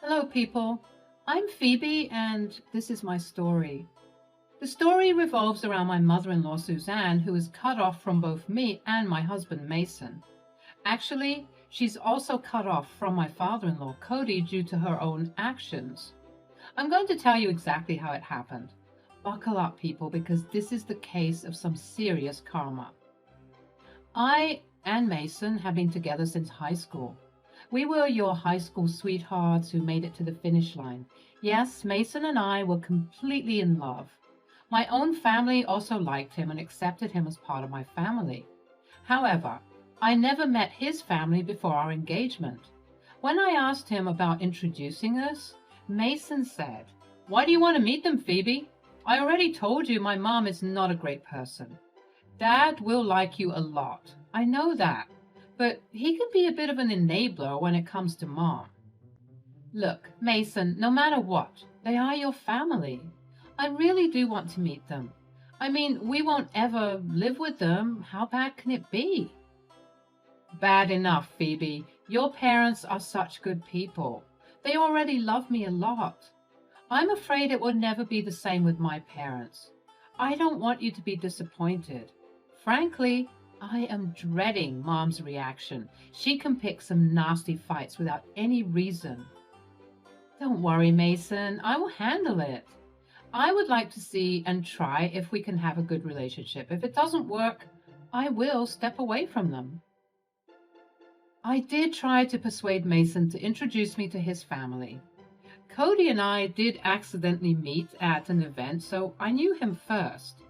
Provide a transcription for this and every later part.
Hello, people. I'm Phoebe, and this is my story. The story revolves around my mother in law, Suzanne, who is cut off from both me and my husband, Mason. Actually, she's also cut off from my father in law, Cody, due to her own actions. I'm going to tell you exactly how it happened. Buckle up, people, because this is the case of some serious karma. I and Mason have been together since high school. We were your high school sweethearts who made it to the finish line. Yes, Mason and I were completely in love. My own family also liked him and accepted him as part of my family. However, I never met his family before our engagement. When I asked him about introducing us, Mason said, "Why do you want to meet them, Phoebe? I already told you my mom is not a great person. Dad will like you a lot. I know that. But he can be a bit of an enabler when it comes to mom." Look, Mason, no matter what, they are your family. I really do want to meet them. I mean, we won't ever live with them. How bad can it be? Bad enough, Phoebe. Your parents are such good people. They already love me a lot. I'm afraid it will never be the same with my parents. I don't want you to be disappointed. Frankly, I am dreading Mom's reaction. She can pick some nasty fights without any reason. Don't worry, Mason. I will handle it. I would like to see and try if we can have a good relationship. If it doesn't work, I will step away from them. I did try to persuade Mason to introduce me to his family. Cody and I did accidentally meet at an event, so I knew him first.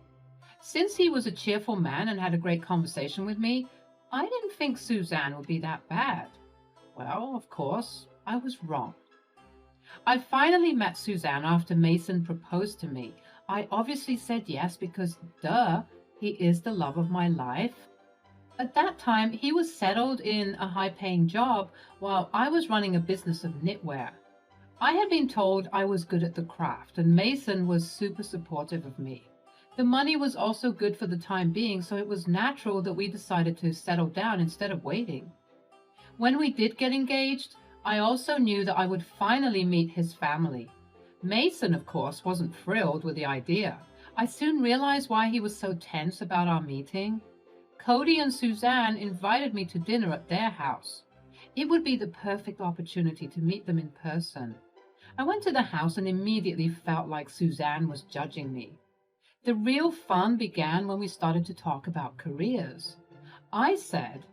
Since he was a cheerful man and had a great conversation with me, I didn't think Suzanne would be that bad. Well, of course, I was wrong. I finally met Suzanne after Mason proposed to me. I obviously said yes because, duh, he is the love of my life. At that time, he was settled in a high-paying job while I was running a business of knitwear. I had been told I was good at the craft, and Mason was super supportive of me. The money was also good for the time being, so it was natural that we decided to settle down instead of waiting. When we did get engaged, I also knew that I would finally meet his family. Mason, of course, wasn't thrilled with the idea. I soon realized why he was so tense about our meeting. Cody and Suzanne invited me to dinner at their house. It would be the perfect opportunity to meet them in person. I went to the house and immediately felt like Suzanne was judging me. The real fun began when we started to talk about careers. I said,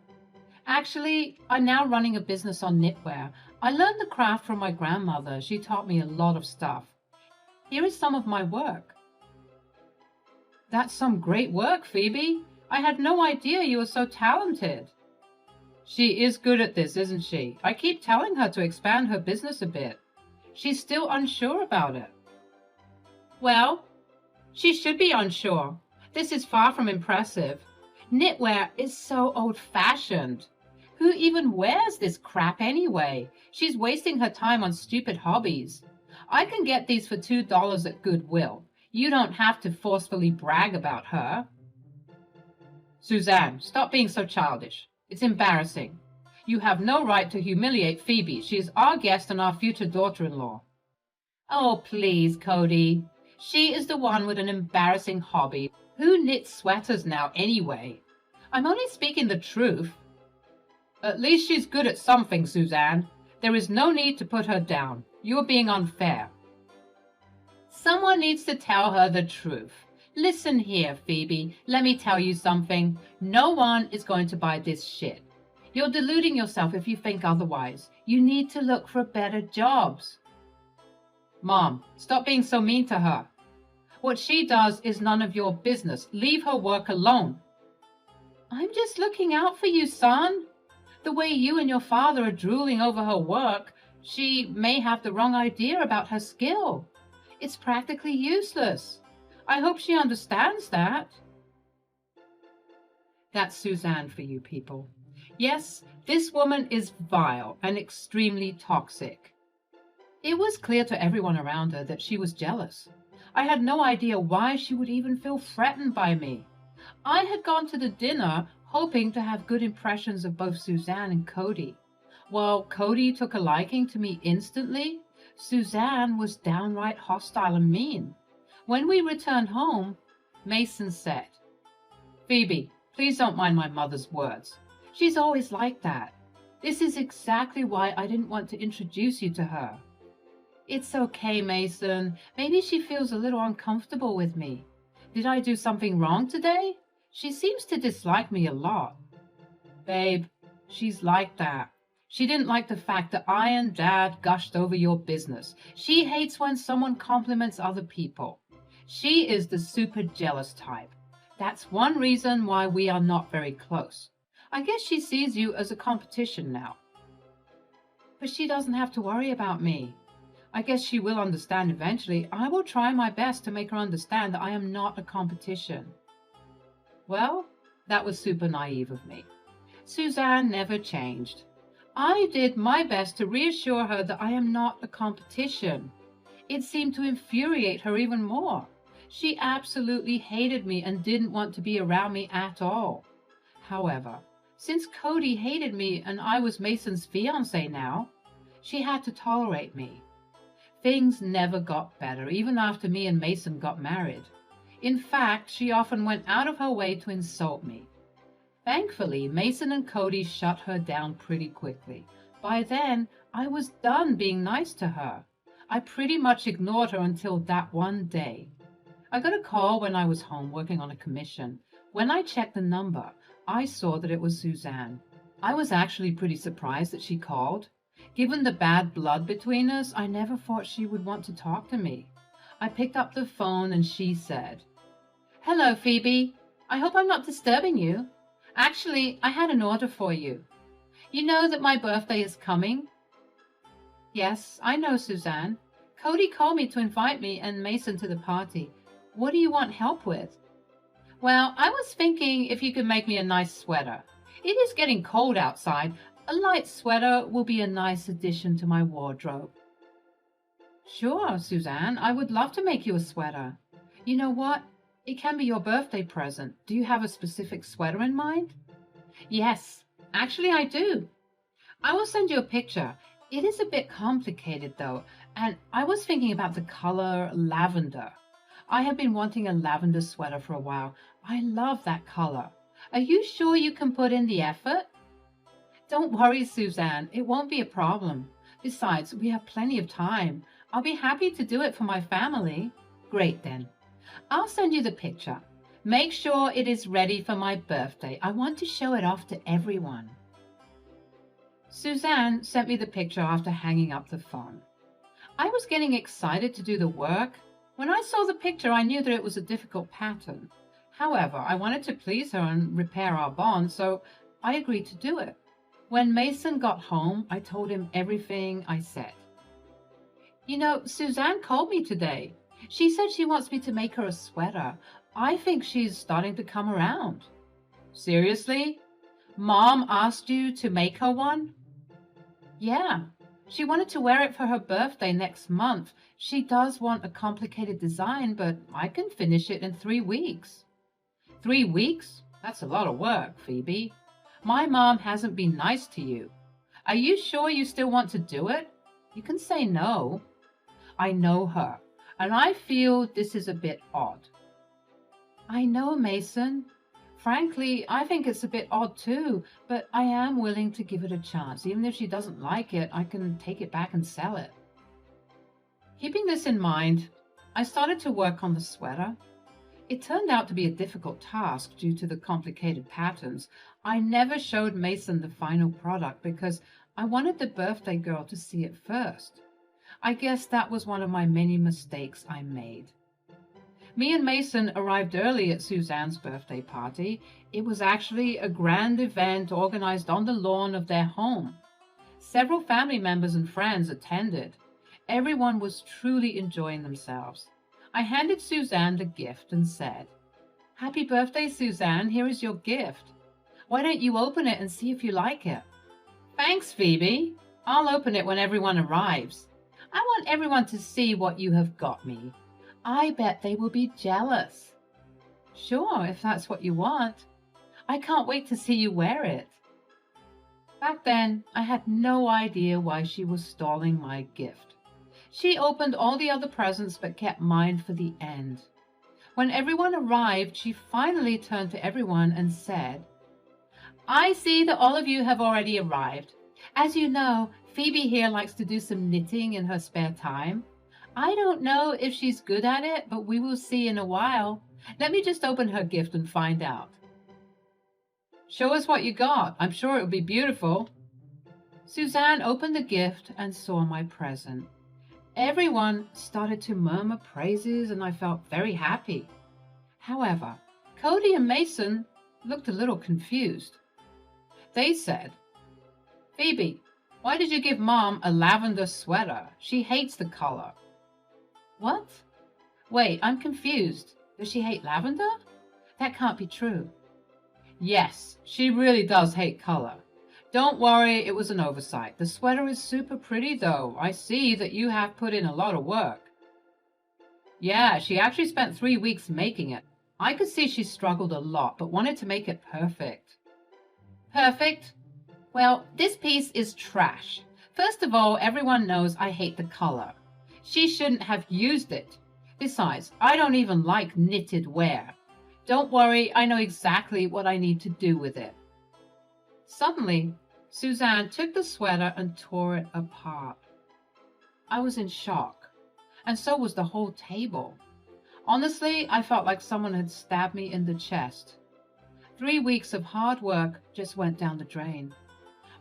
"Actually, I'm now running a business on knitwear. I learned the craft from my grandmother. She taught me a lot of stuff. Here is some of my work." "That's some great work, Phoebe. I had no idea you were so talented." "She is good at this, isn't she? I keep telling her to expand her business a bit. She's still unsure about it." "Well, she should be unsure. This is far from impressive. Knitwear is so old-fashioned. Who even wears this crap anyway? She's wasting her time on stupid hobbies. I can get these for $2 at Goodwill. You don't have to forcefully brag about her." "Suzanne, stop being so childish. It's embarrassing. You have no right to humiliate Phoebe. She is our guest and our future daughter-in-law." "Oh, please, Cody. She is the one with an embarrassing hobby. Who knits sweaters now anyway? I'm only speaking the truth." "At least she's good at something, Suzanne. There is no need to put her down. You are being unfair." "Someone needs to tell her the truth. Listen here, Phoebe. Let me tell you something. No one is going to buy this shit. You're deluding yourself if you think otherwise. You need to look for better jobs." "Mom, stop being so mean to her. What she does is none of your business. Leave her work alone." "I'm just looking out for you, son. The way you and your father are drooling over her work, she may have the wrong idea about her skill. It's practically useless. I hope she understands that." That's Suzanne for you people. Yes, this woman is vile and extremely toxic. It was clear to everyone around her that she was jealous. I had no idea why she would even feel threatened by me. I had gone to the dinner hoping to have good impressions of both Suzanne and Cody. Well, Cody took a liking to me instantly. Suzanne was downright hostile and mean. When we returned home, Mason said, "Phoebe, please don't mind my mother's words. She's always like that. This is exactly why I didn't want to introduce you to her." "It's okay, Mason. Maybe she feels a little uncomfortable with me. Did I do something wrong today? She seems to dislike me a lot." "Babe, she's like that. She didn't like the fact that I and Dad gushed over your business. She hates when someone compliments other people. She is the super jealous type. That's one reason why we are not very close. I guess she sees you as a competition now." "But she doesn't have to worry about me. I guess she will understand eventually. I will try my best to make her understand that I am not a competition." Well, that was super naive of me. Suzanne never changed. I did my best to reassure her that I am not a competition. It seemed to infuriate her even more. She absolutely hated me and didn't want to be around me at all. However, since Cody hated me and I was Mason's fiancé now, she had to tolerate me. Things never got better, even after me and Mason got married. In fact, she often went out of her way to insult me. Thankfully, Mason and Cody shut her down pretty quickly. By then, I was done being nice to her. I pretty much ignored her until that one day. I got a call when I was home working on a commission. When I checked the number, I saw that it was Suzanne. I was actually pretty surprised that she called. Given the bad blood between us, I never thought she would want to talk to me. I picked up the phone and she said, "Hello, Phoebe. I hope I'm not disturbing you. Actually, I had an order for you. You know that my birthday is coming?" "Yes, I know, Suzanne. Cody called me to invite me and Mason to the party. What do you want help with?" "Well, I was thinking if you could make me a nice sweater. It is getting cold outside. A light sweater will be a nice addition to my wardrobe." "Sure, Suzanne. I would love to make you a sweater. You know what? It can be your birthday present. Do you have a specific sweater in mind?" "Yes, actually I do. I will send you a picture. It is a bit complicated though, and I was thinking about the color lavender. I have been wanting a lavender sweater for a while. I love that color. Are you sure you can put in the effort?" "Don't worry, Suzanne. It won't be a problem. Besides, we have plenty of time. I'll be happy to do it for my family." "Great then. I'll send you the picture. Make sure it is ready for my birthday. I want to show it off to everyone." Suzanne sent me the picture after hanging up the phone. I was getting excited to do the work. When I saw the picture, I knew that it was a difficult pattern. However, I wanted to please her and repair our bond, so I agreed to do it. When Mason got home, I told him everything I said. "You know, Suzanne called me today. She said she wants me to make her a sweater. I think she's starting to come around." "Seriously? Mom asked you to make her one?" "Yeah. She wanted to wear it for her birthday next month. She does want a complicated design, but I can finish it in 3 weeks." 3 weeks? That's a lot of work, Phoebe. My mom hasn't been nice to you. Are you sure you still want to do it? You can say no. I know her, and I feel this is a bit odd." "I know, Mason. Frankly, I think it's a bit odd too, but I am willing to give it a chance. Even if she doesn't like it, I can take it back and sell it." Keeping this in mind, I started to work on the sweater. It turned out to be a difficult task due to the complicated patterns. I never showed Mason the final product because I wanted the birthday girl to see it first. I guess that was one of my many mistakes I made. Me and Mason arrived early at Suzanne's birthday party. It was actually a grand event organized on the lawn of their home. Several family members and friends attended. Everyone was truly enjoying themselves. I handed Suzanne the gift and said, "Happy birthday, Suzanne. Here is your gift. Why don't you open it and see if you like it?" "Thanks, Phoebe. I'll open it when everyone arrives. I want everyone to see what you have got me. I bet they will be jealous." "Sure, if that's what you want. I can't wait to see you wear it." Back then, I had no idea why she was stalling my gift. She opened all the other presents but kept mine for the end. When everyone arrived, she finally turned to everyone and said, "I see that all of you have already arrived. As you know, Phoebe here likes to do some knitting in her spare time. I don't know if she's good at it, but we will see in a while. Let me just open her gift and find out." "Show us what you got. I'm sure it will be beautiful." Suzanne opened the gift and saw my present. Everyone started to murmur praises, and I felt very happy. However, Cody and Mason looked a little confused. They said, "Phoebe, why did you give Mom a lavender sweater? She hates the color." "What? Wait, I'm confused. Does she hate lavender? That can't be true." "Yes, she really does hate color. Don't worry, it was an oversight. The sweater is super pretty, though. I see that you have put in a lot of work." "Yeah, she actually spent 3 weeks making it. I could see she struggled a lot, but wanted to make it perfect." "Perfect? Well, this piece is trash. First of all, everyone knows I hate the color. She shouldn't have used it. Besides, I don't even like knitted wear. Don't worry, I know exactly what I need to do with it." Suddenly, Suzanne took the sweater and tore it apart. I was in shock, and so was the whole table. Honestly, I felt like someone had stabbed me in the chest. 3 weeks of hard work just went down the drain.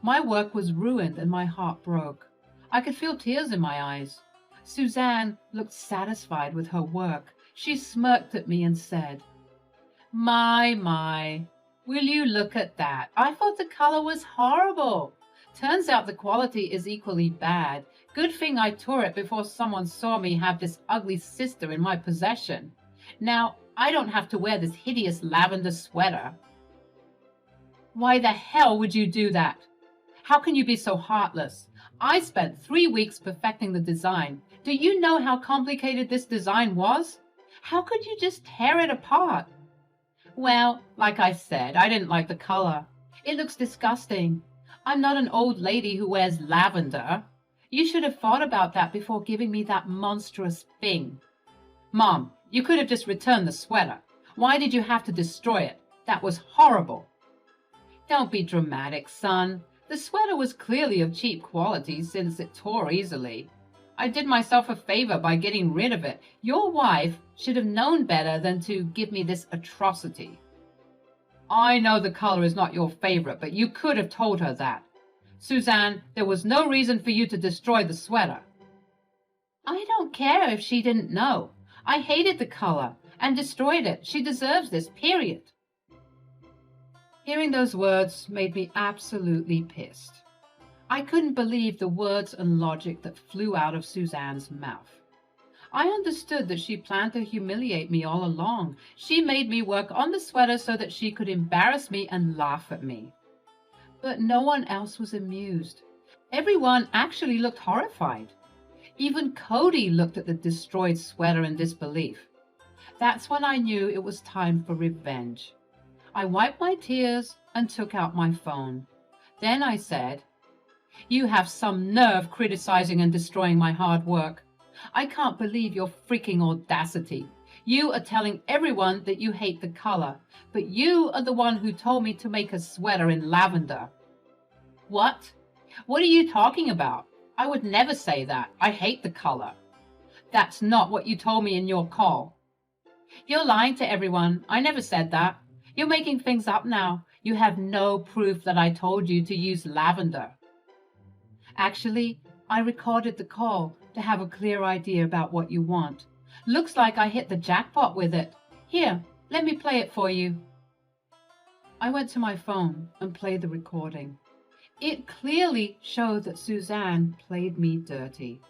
My work was ruined and my heart broke. I could feel tears in my eyes. Suzanne looked satisfied with her work. She smirked at me and said, My, will you look at that? I thought the color was horrible. Turns out the quality is equally bad. Good thing I tore it before someone saw me have this ugly sister in my possession. Now, I don't have to wear this hideous lavender sweater." "Why the hell would you do that? How can you be so heartless? I spent 3 weeks perfecting the design. Do you know how complicated this design was? How could you just tear it apart?" "Well, like I said, I didn't like the color. It looks disgusting. I'm not an old lady who wears lavender. You should have thought about that before giving me that monstrous thing." "Mom, you could have just returned the sweater. Why did you have to destroy it? That was horrible." "Don't be dramatic, son. The sweater was clearly of cheap quality since it tore easily. I did myself a favor by getting rid of it. Your wife should have known better than to give me this atrocity." "I know the color is not your favorite, but you could have told her that. Suzanne, there was no reason for you to destroy the sweater." "I don't care if she didn't know. I hated the color and destroyed it. She deserves this, period." Hearing those words made me absolutely pissed. I couldn't believe the words and logic that flew out of Suzanne's mouth. I understood that she planned to humiliate me all along. She made me work on the sweater so that she could embarrass me and laugh at me. But no one else was amused. Everyone actually looked horrified. Even Cody looked at the destroyed sweater in disbelief. That's when I knew it was time for revenge. I wiped my tears and took out my phone. Then I said, "You have some nerve criticizing and destroying my hard work. I can't believe your freaking audacity. You are telling everyone that you hate the color, but you are the one who told me to make a sweater in lavender." "What? What are you talking about? I would never say that. I hate the color." "That's not what you told me in your call." "You're lying to everyone. I never said that. You're making things up now. You have no proof that I told you to use lavender." "Actually, I recorded the call to have a clear idea about what you want. Looks like I hit the jackpot with it. Here, let me play it for you." I went to my phone and played the recording. It clearly showed that Suzanne played me dirty.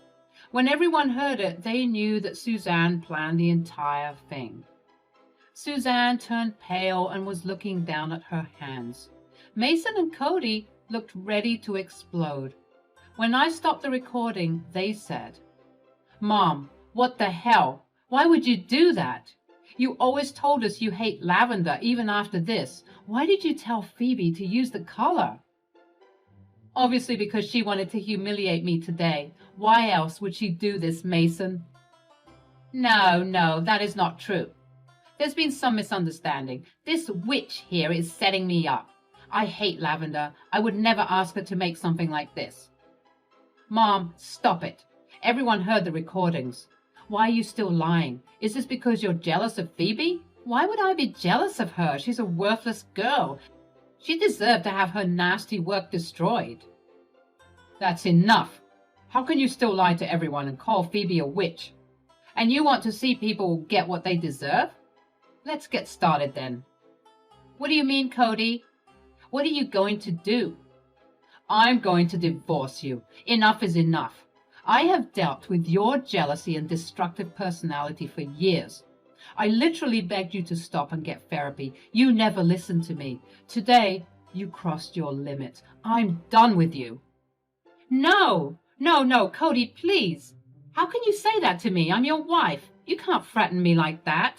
When everyone heard it, they knew that Suzanne planned the entire thing. Suzanne turned pale and was looking down at her hands. Mason and Cody looked ready to explode. When I stopped the recording, they said, "Mom, what the hell? Why would you do that? You always told us you hate lavender even after this. Why did you tell Phoebe to use the color?" "Obviously because she wanted to humiliate me today. Why else would she do this, Mason? No, no, that is not true. There's been some misunderstanding. This witch here is setting me up. I hate Lavender. I would never ask her to make something like this. Mom, stop it. Everyone heard the recordings. Why are you still lying? Is this because you're jealous of Phoebe? Why would I be jealous of her? She's a worthless girl. She deserved to have her nasty work destroyed. That's enough. How can you still lie to everyone and call Phoebe a witch? And you want to see people get what they deserve? Let's get started then. What do you mean, Cody? What are you going to do? I'm going to divorce you. Enough is enough. I have dealt with your jealousy and destructive personality for years. I literally begged you to stop and get therapy. You never listened to me. Today, you crossed your limit. I'm done with you. No, Cody, please. How can you say that to me? I'm your wife. You can't threaten me like that.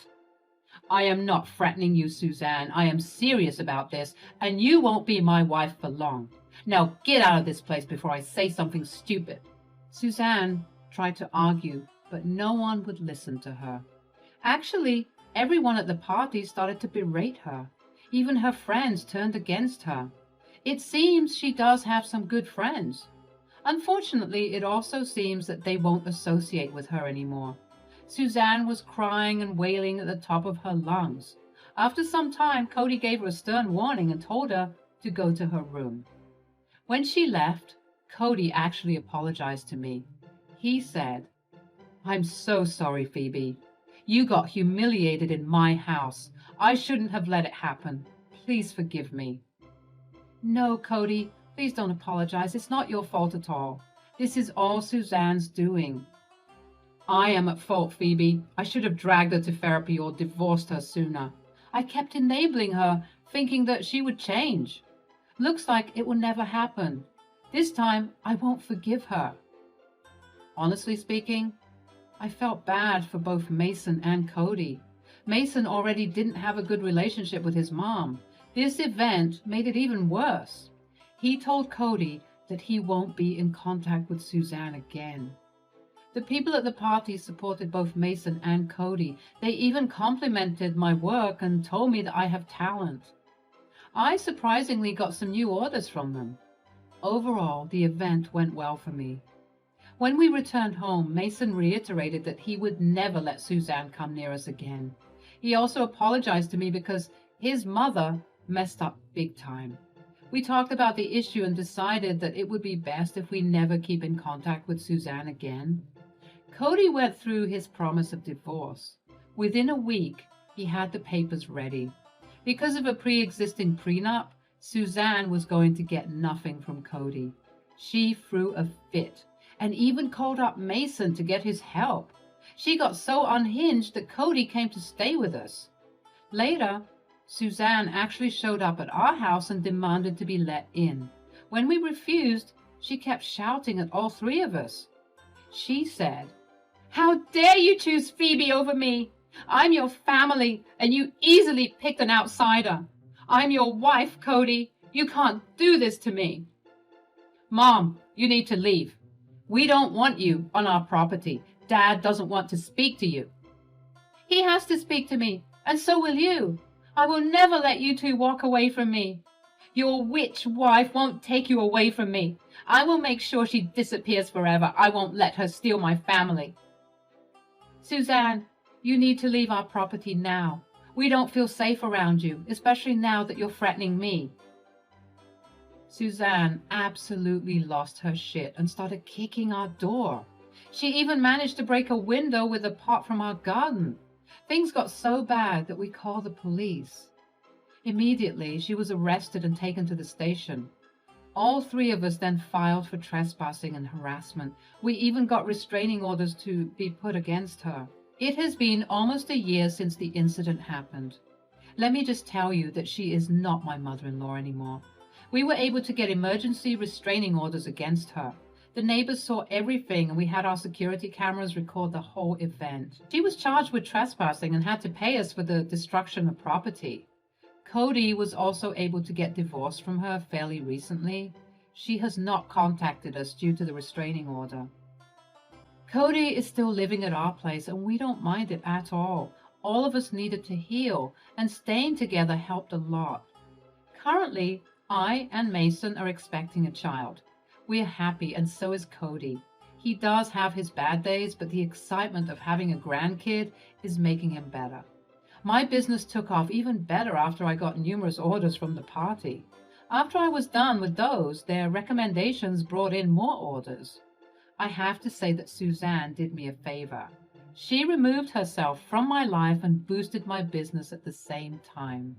I am not threatening you, Suzanne. I am serious about this, and you won't be my wife for long. Now get out of this place before I say something stupid. Suzanne tried to argue, but no one would listen to her. Actually, everyone at the party started to berate her. Even her friends turned against her. It seems she does have some good friends. Unfortunately, it also seems that they won't associate with her anymore. Suzanne was crying and wailing at the top of her lungs. After some time, Cody gave her a stern warning and told her to go to her room. When she left, Cody actually apologized to me. He said, "I'm so sorry, Phoebe. You got humiliated in my house. I shouldn't have let it happen. Please forgive me." No, Cody, please don't apologize. It's not your fault at all. This is all Suzanne's doing. I am at fault, Phoebe. I should have dragged her to therapy or divorced her sooner. I kept enabling her, thinking that she would change. Looks like it will never happen. This time, I won't forgive her. Honestly speaking, I felt bad for both Mason and Cody. Mason already didn't have a good relationship with his mom. This event made it even worse. He told Cody that he won't be in contact with Suzanne again. The people at the party supported both Mason and Cody. They even complimented my work and told me that I have talent. I surprisingly got some new orders from them. Overall, the event went well for me. When we returned home, Mason reiterated that he would never let Suzanne come near us again. He also apologized to me because his mother messed up big time. We talked about the issue and decided that it would be best if we never keep in contact with Suzanne again. Cody went through his promise of divorce. Within a week, he had the papers ready. Because of a pre-existing prenup, Suzanne was going to get nothing from Cody. She threw a fit and even called up Mason to get his help. She got so unhinged that Cody came to stay with us. Later, Suzanne actually showed up at our house and demanded to be let in. When we refused, she kept shouting at all three of us. She said, "How dare you choose Phoebe over me? I'm your family, and you easily picked an outsider. I'm your wife, Cody. You can't do this to me." "Mom, you need to leave. We don't want you on our property. Dad doesn't want to speak to you." "He has to speak to me, and so will you. I will never let you two walk away from me. Your witch wife won't take you away from me. I will make sure she disappears forever. I won't let her steal my family." "Suzanne, you need to leave our property now. We don't feel safe around you, especially now that you're threatening me." Suzanne absolutely lost her shit and started kicking our door. She even managed to break a window with a pot from our garden. Things got so bad that we called the police. Immediately, she was arrested and taken to the station. All three of us then filed for trespassing and harassment. We even got restraining orders to be put against her. It has been almost a year since the incident happened. Let me just tell you that she is not my mother-in-law anymore. We were able to get emergency restraining orders against her. The neighbors saw everything, and we had our security cameras record the whole event. She was charged with trespassing and had to pay us for the destruction of property. Cody was also able to get divorced from her fairly recently. She has not contacted us due to the restraining order. Cody is still living at our place, and we don't mind it at all. All of us needed to heal, and staying together helped a lot. Currently, I and Mason are expecting a child. We are happy, and so is Cody. He does have his bad days, but the excitement of having a grandkid is making him better. My business took off even better after I got numerous orders from the party. After I was done with those, their recommendations brought in more orders. I have to say that Suzanne did me a favor. She removed herself from my life and boosted my business at the same time.